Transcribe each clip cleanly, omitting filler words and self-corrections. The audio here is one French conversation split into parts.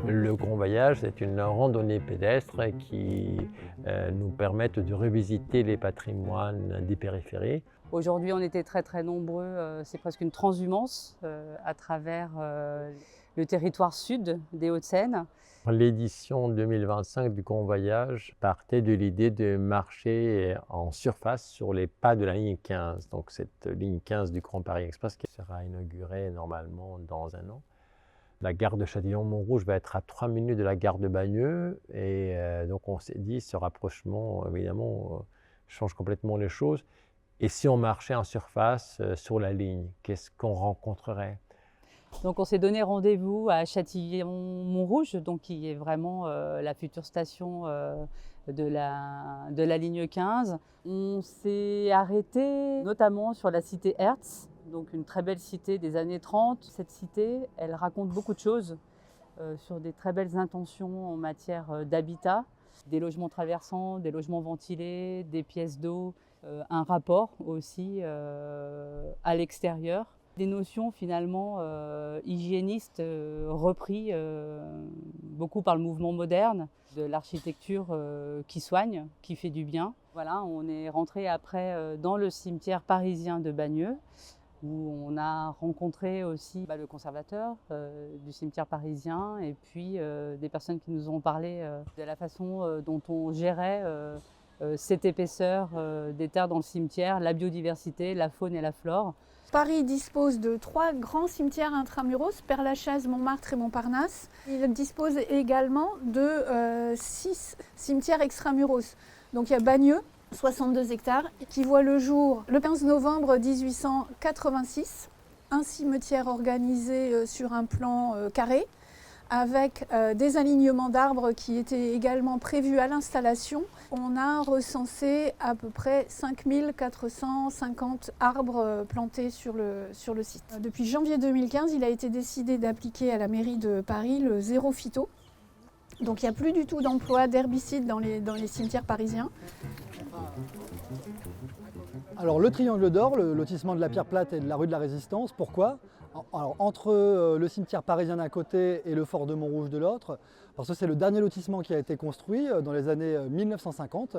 Le Grand Voyage, c'est une randonnée pédestre qui nous permet de revisiter les patrimoines des périphéries. Aujourd'hui, on était très nombreux, c'est presque une transhumance à travers le territoire sud des Hauts-de-Seine. L'édition 2025 du Grand Voyage partait de l'idée de marcher en surface sur les pas de la ligne 15. Donc cette ligne 15 du Grand Paris Express qui sera inaugurée normalement dans un an. La gare de Châtillon-Montrouge va être à 3 minutes de la gare de Bagneux et donc on s'est dit ce rapprochement évidemment change complètement les choses. Et si on marchait en surface sur la ligne, qu'est-ce qu'on rencontrerait? Donc on s'est donné rendez-vous à Châtillon-Montrouge, donc qui est vraiment la future station de la ligne 15. On s'est arrêté notamment sur la cité Hertz, donc une très belle cité des années 30. Cette cité, elle raconte beaucoup de choses sur des très belles intentions en matière d'habitat, des logements traversants, des logements ventilés, des pièces d'eau, un rapport aussi à l'extérieur. Des notions finalement hygiénistes repris beaucoup par le mouvement moderne, de l'architecture qui soigne, qui fait du bien. Voilà, on est rentré après dans le cimetière parisien de Bagneux, où on a rencontré aussi le conservateur du cimetière parisien et puis des personnes qui nous ont parlé de la façon dont on gérait cette épaisseur des terres dans le cimetière, la biodiversité, la faune et la flore. Paris dispose de 3 grands cimetières intramuros, Père-Lachaise, Montmartre et Montparnasse. Il dispose également de 6 cimetières extramuros. Donc il y a Bagneux, 62 hectares, qui voit le jour le 15 novembre 1886. Un cimetière organisé sur un plan carré, avec des alignements d'arbres qui étaient également prévus à l'installation. On a recensé à peu près 5450 arbres plantés sur le site. Depuis janvier 2015, il a été décidé d'appliquer à la mairie de Paris le zéro phyto. Donc il n'y a plus du tout d'emploi d'herbicides dans les cimetières parisiens. Alors le Triangle d'Or, le lotissement de la Pierre Plate et de la rue de la Résistance, pourquoi? Alors, entre le cimetière parisien d'un côté et le fort de Montrouge de l'autre, parce que c'est le dernier lotissement qui a été construit dans les années 1950.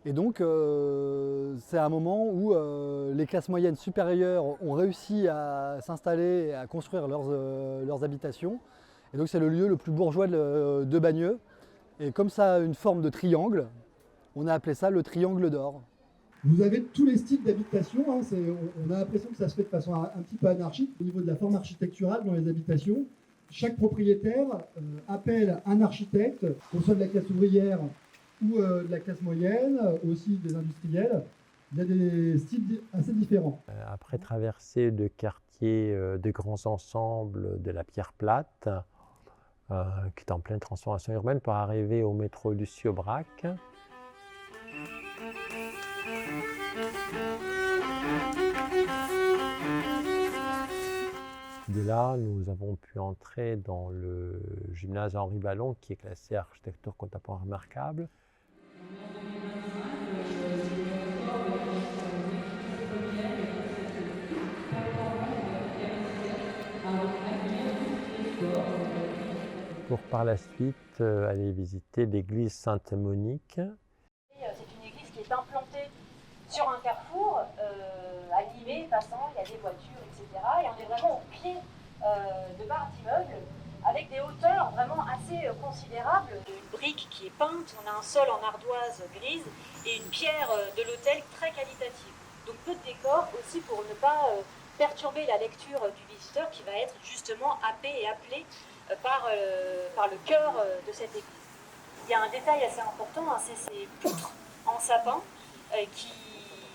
Et donc c'est un moment où les classes moyennes supérieures ont réussi à s'installer et à construire leurs habitations. Et donc c'est le lieu le plus bourgeois de Bagneux. Et comme ça a une forme de triangle, on a appelé ça le Triangle d'Or. Vous avez tous les styles d'habitation, hein, on a l'impression que ça se fait de façon un petit peu anarchique au niveau de la forme architecturale dans les habitations. Chaque propriétaire appelle un architecte, qu'on soit de la classe ouvrière ou de la classe moyenne, aussi des industriels. Il y a des styles assez différents. Après traverser le quartier de grands ensembles de la Pierre Plate, qui est en pleine transformation urbaine, pour arriver au métro Lucie-Aubrac. De là, nous avons pu entrer dans le gymnase Henri Ballon, qui est classé architecture contemporaine remarquable. Pour par la suite aller visiter l'église Sainte-Monique. C'est une église qui est implantée sur un carrefour, animé, passant, il y a des voitures, etc. Et on est vraiment au pied de barres d'immeubles, avec des hauteurs vraiment assez considérables. Une brique qui est peinte, on a un sol en ardoise grise et une pierre de l'autel très qualitative. Donc peu de décor aussi pour ne pas perturber la lecture du visiteur qui va être justement happé et appelé par le cœur de cette église. Il y a un détail assez important, hein, c'est ces poutres en sapin qui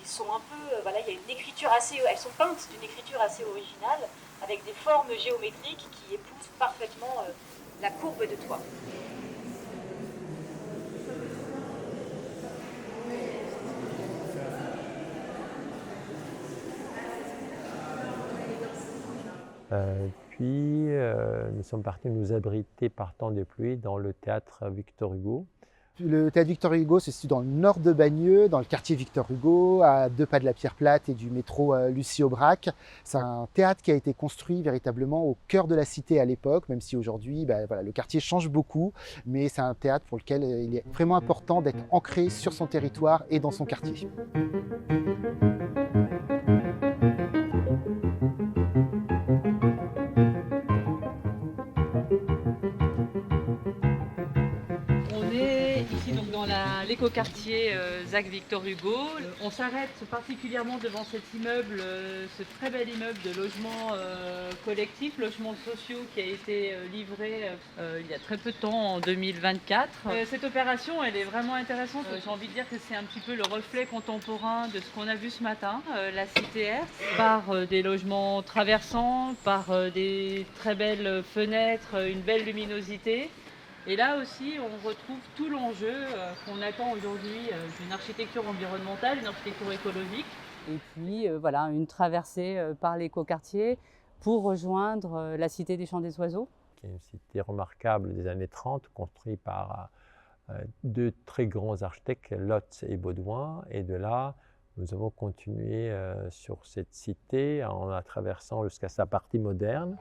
sont un peu, il y a une écriture elles sont peintes d'une écriture assez originale, avec des formes géométriques qui épousent parfaitement la courbe de toit. Puis nous sommes partis nous abriter par temps de pluie dans le théâtre Victor Hugo. Le théâtre Victor Hugo se situe dans le nord de Bagneux, dans le quartier Victor Hugo, à 2 pas de la Pierre Plate et du métro Lucie-Aubrac. C'est un théâtre qui a été construit véritablement au cœur de la cité à l'époque, même si aujourd'hui le quartier change beaucoup, mais c'est un théâtre pour lequel il est vraiment important d'être ancré sur son territoire et dans son quartier. Ici donc dans l'écoquartier Jacques Victor Hugo. On s'arrête particulièrement devant cet immeuble, ce très bel immeuble de logements collectifs, logements sociaux qui a été livré il y a très peu de temps, en 2024. Cette opération, elle est vraiment intéressante. J'ai envie de dire que c'est un petit peu le reflet contemporain de ce qu'on a vu ce matin, la Cité Hertz, par des logements traversants, par des très belles fenêtres, une belle luminosité. Et là aussi, on retrouve tout l'enjeu qu'on attend aujourd'hui d'une architecture environnementale, une architecture écologique. Et puis voilà, une traversée par l'écoquartier pour rejoindre la Cité des Champs des Oiseaux. Qui est une cité remarquable des années 30, construite par 2 très grands architectes, Lotz et Baudouin. Et de là, nous avons continué sur cette cité en la traversant jusqu'à sa partie moderne.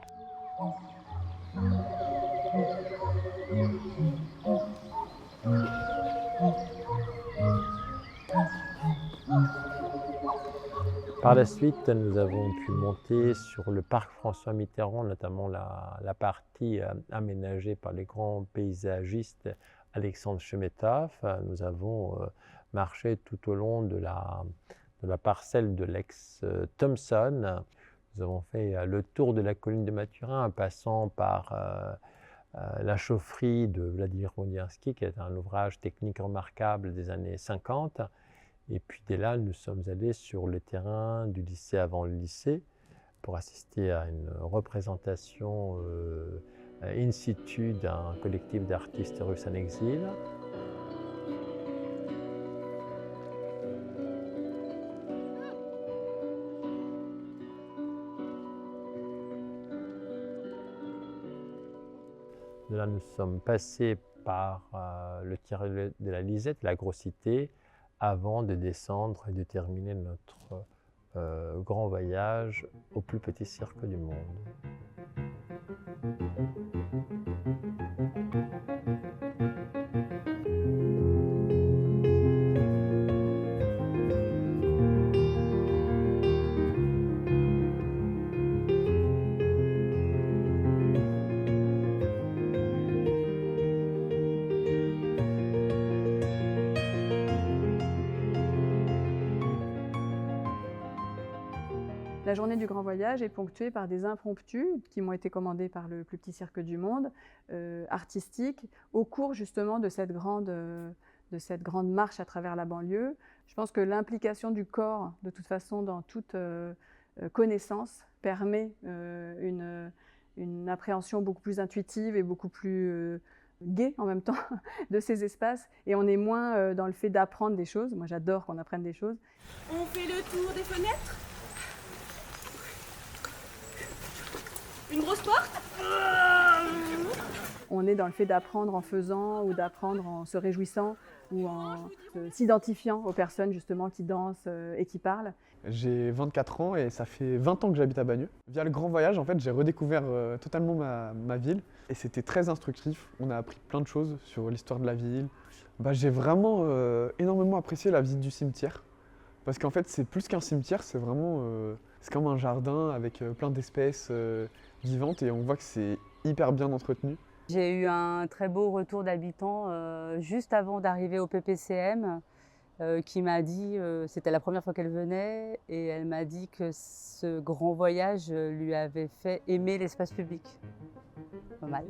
Par la suite, nous avons pu monter sur le parc François Mitterrand, notamment la partie aménagée par les grands paysagistes Alexandre Chemetov. Nous avons marché tout au long de la parcelle de l'ex-Thomson. Nous avons fait le tour de la colline de Mathurin en passant par la chaufferie de Vladimir Modiarski, qui est un ouvrage technique remarquable des années 50. Et puis dès là, nous sommes allés sur le terrain du lycée avant le lycée pour assister à une représentation in situ d'un collectif d'artistes russes en exil. De là, nous sommes passés par le tir de la Lisette, la grosse cité, avant de descendre et de terminer notre grand voyage au plus petit cirque du monde. La journée du Grand Voyage est ponctuée par des impromptus qui m'ont été commandés par le plus petit cirque du monde, artistiques, au cours justement de cette grande marche à travers la banlieue. Je pense que l'implication du corps, de toute façon, dans toute connaissance, permet une appréhension beaucoup plus intuitive et beaucoup plus gaie en même temps de ces espaces. Et on est moins dans le fait d'apprendre des choses. Moi, j'adore qu'on apprenne des choses. On fait le tour des fenêtres. Une grosse porte. On est dans le fait d'apprendre en faisant ou d'apprendre en se réjouissant ou en s'identifiant aux personnes justement qui dansent et qui parlent. J'ai 24 ans et ça fait 20 ans que j'habite à Bagneux. Via le Grand Voyage, en fait, j'ai redécouvert totalement ma ville et c'était très instructif. On a appris plein de choses sur l'histoire de la ville. J'ai vraiment énormément apprécié la visite du cimetière parce qu'en fait, c'est plus qu'un cimetière, c'est vraiment c'est comme un jardin avec plein d'espèces vivantes et on voit que c'est hyper bien entretenu. J'ai eu un très beau retour d'habitants juste avant d'arriver au PPCM qui m'a dit, c'était la première fois qu'elle venait, et elle m'a dit que ce grand voyage lui avait fait aimer l'espace public. Pas mal.